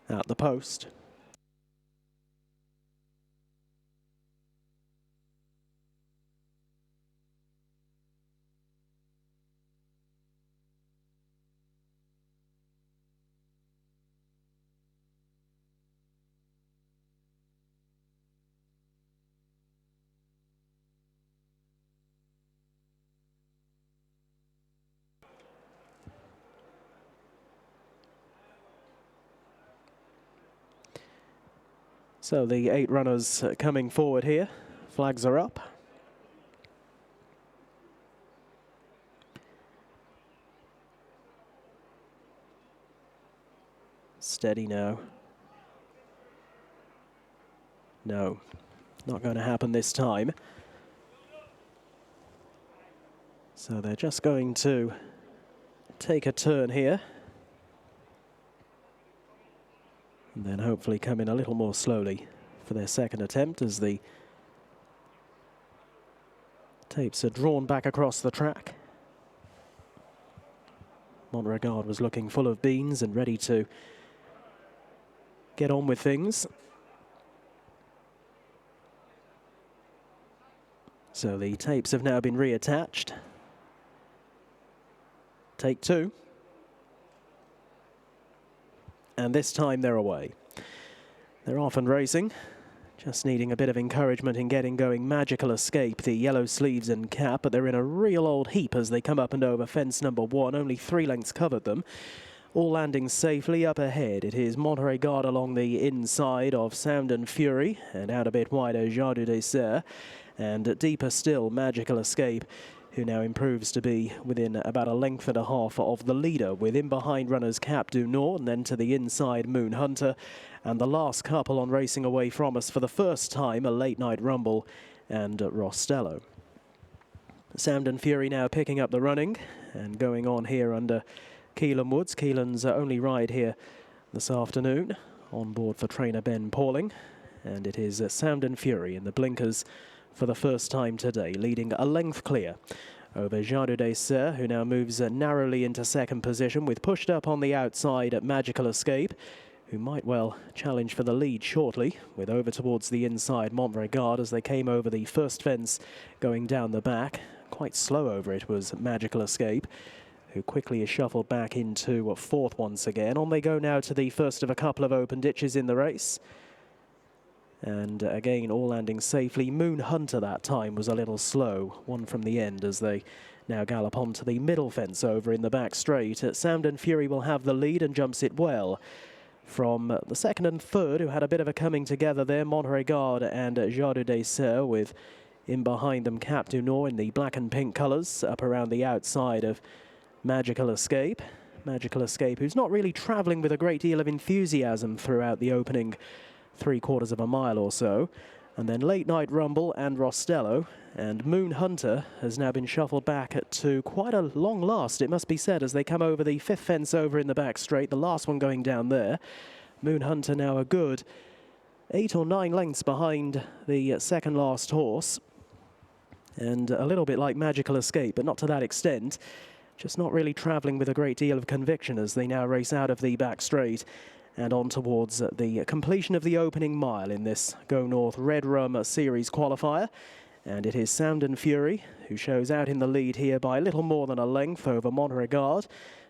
at the post. So the 8 runners coming forward here. Flags are up. Steady now. No, not going to happen this time. So they're just going to take a turn here. And then hopefully come in a little more slowly for their second attempt as the tapes are drawn back across the track. Montregard was looking full of beans and ready to get on with things. So the tapes have now been reattached. Take 2. And this time they're away. They're off and racing, just needing a bit of encouragement in getting going. Magical Escape, the yellow sleeves and cap, but they're in a real old heap as they come up and over fence number 1. Only 3 lengths covered them. All landing safely up ahead. It is Montregard along the inside of Sound and Fury, and out a bit wider Jardin des Serres, and deeper still Magical Escape, who now improves to be within about a length and a half of the leader, with in behind runners Cap du Nord, and then to the inside Moon Hunter, and the last couple on racing away from us for the first time, a Late Night Rumble and Rostello. Sound and Fury now picking up the running and going on here under Keelan Woods. Keelan's only ride here this afternoon, on board for trainer Ben Pauling, and it is Sound and Fury in the blinkers for the first time today, leading a length clear over Jardin des Serres, who now moves narrowly into second position, with pushed up on the outside at Magical Escape, who might well challenge for the lead shortly, with over towards the inside Montregard as they came over the first fence going down the back. Quite slow over it was Magical Escape, who quickly is shuffled back into fourth once again. On they go now to the first of a couple of open ditches in the race. And again, all landing safely. Moon Hunter that time was a little slow, one from the end, as they now gallop onto the middle fence over in the back straight. Sound and Fury will have the lead and jumps it well from the second and third, who had a bit of a coming together there, Montregard and Jardin des Serres, with in behind them Cap du Nord in the black and pink colours up around the outside of Magical Escape. Magical Escape, who's not really travelling with a great deal of enthusiasm throughout the opening 3/4 of a mile or so. And then Late Night Rumble and Rostello, and Moon Hunter has now been shuffled back to quite a long last, it must be said, as they come over the fifth fence over in the back straight, the last one going down there. Moon Hunter now a good 8 or 9 lengths behind the second last horse, and a little bit like Magical Escape, but not to that extent. Just not really travelling with a great deal of conviction as they now race out of the back straight and on towards the completion of the opening mile in this Go North Red Rum Series qualifier. And it is Sound and Fury who shows out in the lead here by little more than a length over Montregard,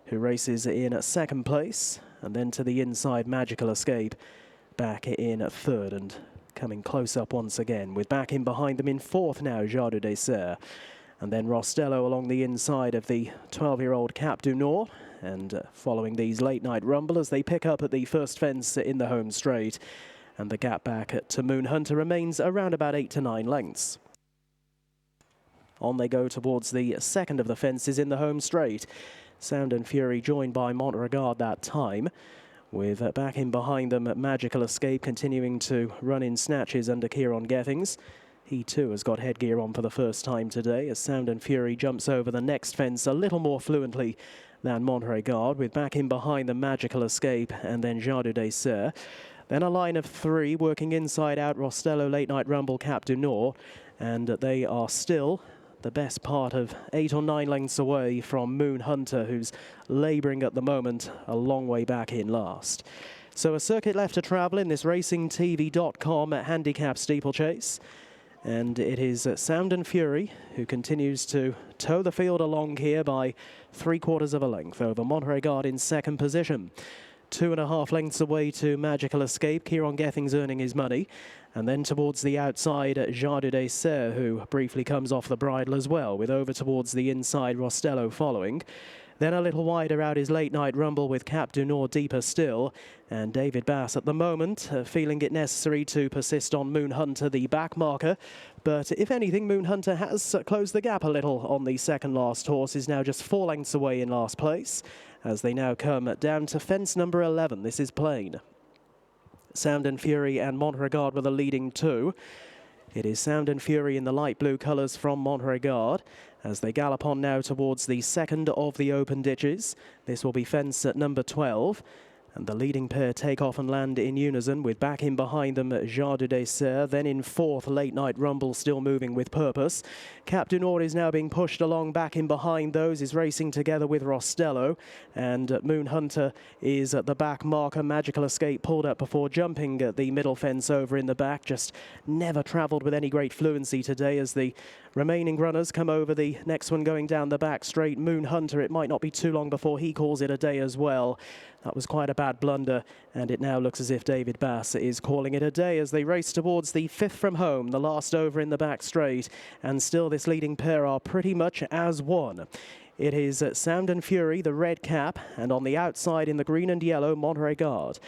who races in second place, and then to the inside Magical Escape back in third and coming close up once again, with back in behind them in fourth now Jardin des Serres. And then Rostello along the inside of the 12-year-old Cap du Nord, and following these Late Night Rumble as they pick up at the first fence in the home straight, and the gap back to Moon Hunter remains around about 8 to 9 lengths. On they go towards the second of the fences in the home straight. Sound and Fury joined by Montregard that time, with back in behind them Magical Escape continuing to run in snatches under Kieron Gethings. He too has got headgear on for the first time today as Sound and Fury jumps over the next fence a little more fluently than Montregard, with back in behind the Magical Escape and then Jardin des Serres. Then a line of 3 working inside out, Rostello, Late Night Rumble, Cap du Nord, and they are still the best part of 8 or 9 lengths away from Moon Hunter, who's labouring at the moment a long way back in last. So a circuit left to travel in this racingtv.com handicap steeplechase. And it is Sound and Fury who continues to tow the field along here by 3/4 of a length over Montregard in second position. 2.5 lengths away to Magical Escape. Kieron Gething's earning his money. And then towards the outside, Jardin des Serres, who briefly comes off the bridle as well, with over towards the inside Rostello following. Then a little wider out is Late Night Rumble with Cap du Nord deeper still. And David Bass at the moment feeling it necessary to persist on Moon Hunter, the back marker. But if anything, Moon Hunter has closed the gap a little on the second last horse. Is now just 4 lengths away in last place as they now come down to fence number 11. This is plain. Sound and Fury and Montregard were the leading two. It is Sound and Fury in the light blue colours from Montregard as they gallop on now towards the second of the open ditches. This will be fence at number 12. And the leading pair take off and land in unison with back in behind them Jardin des Serres. Then in fourth, Late Night Rumble still moving with purpose. Cap du Nord is now being pushed along back in behind those, is racing together with Rostello. And Moon Hunter is at the back marker. Magical Escape pulled up before jumping the middle fence over in the back. Just never travelled with any great fluency today as the remaining runners come over the next one going down the back straight. Moon Hunter, it might not be too long before he calls it a day as well. That was quite a bad blunder, and it now looks as if David Bass is calling it a day as they race towards the fifth from home, the last over in the back straight, and still this leading pair are pretty much as one. It is Sound and Fury, the red cap, and on the outside in the green and yellow, Montregard.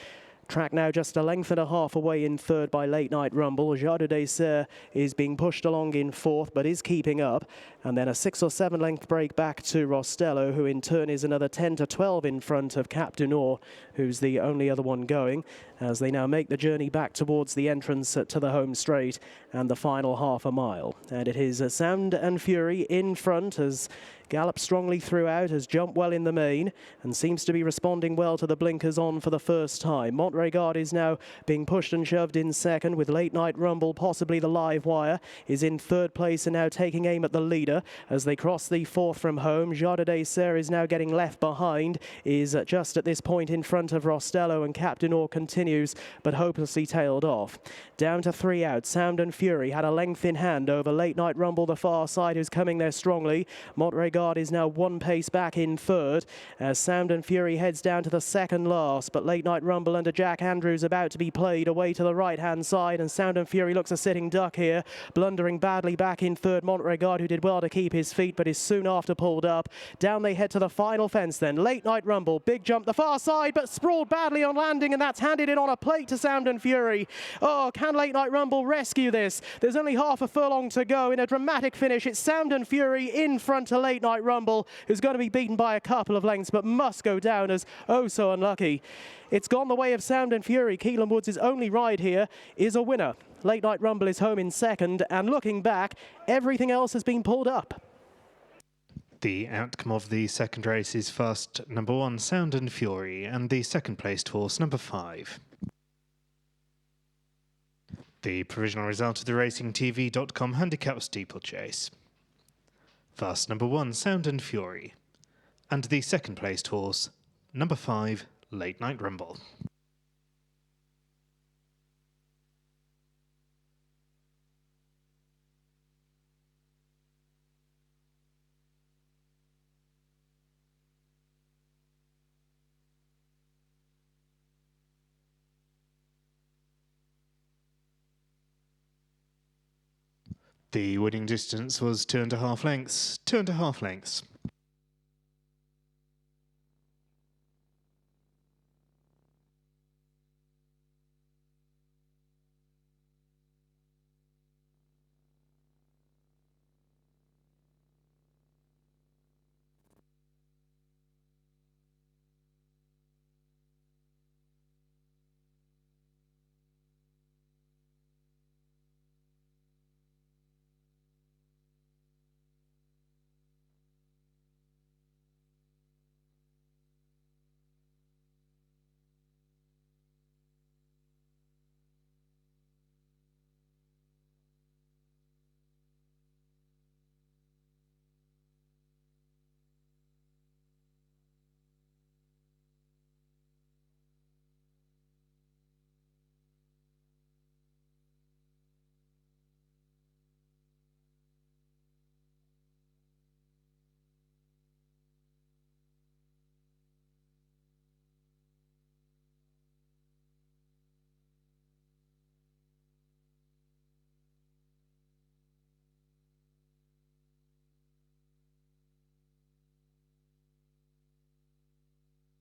Track now just 1.5 lengths away in third by Late Night Rumble. Jardin des Serres is being pushed along in fourth, but is keeping up. And then a 6 or 7 length break back to Rostello, who in turn is another 10 to 12 in front of Cap du Nord, who's the only other one going, as they now make the journey back towards the entrance to the home straight and the final half a mile. And it is Sound and Fury in front, has galloped strongly throughout, has jumped well in the main, and seems to be responding well to the blinkers on for the first time. Montregard is now being pushed and shoved in second, with Late Night Rumble, possibly the live wire, is in third place and now taking aim at the leader as they cross the fourth from home. Jardin des Serres is now getting left behind, is just at this point in front of Rostello, and Cap du Nord continues, but hopelessly tailed off. Down to 3 out, Sound and Fury had a length in hand over Late Night Rumble, the far side, who's coming there strongly. Montregard is now 1 pace back in third as Sound and Fury heads down to the second last, but Late Night Rumble under Jack Andrews about to be played away to the right hand side, and Sound and Fury looks a sitting duck here, blundering badly back in third. Montregard, who did well to keep his feet but is soon after pulled up. Down they head to the final fence then. Late Night Rumble, big jump the far side, but sprawled badly on landing, and that's handed in on a plate to Sound and Fury. Oh, can Late Night Rumble rescue this? There's only half a furlong to go. In a dramatic finish, it's Sound and Fury in front to Late Night Rumble, who's going to be beaten by a couple of lengths but must go down as oh so unlucky. It's gone the way of Sound and Fury. Keelan Woods' only ride here is a winner. Late Night Rumble is home in second, and looking back, everything else has been pulled up. The outcome of the second race is first number 1, Sound and Fury, and the second placed horse, number 5. The provisional result of the racingtv.com handicap steeplechase. First number 1, Sound and Fury, and the second placed horse, number 5, Late Night Rumble. The winning distance was 2.5 lengths, 2.5 lengths.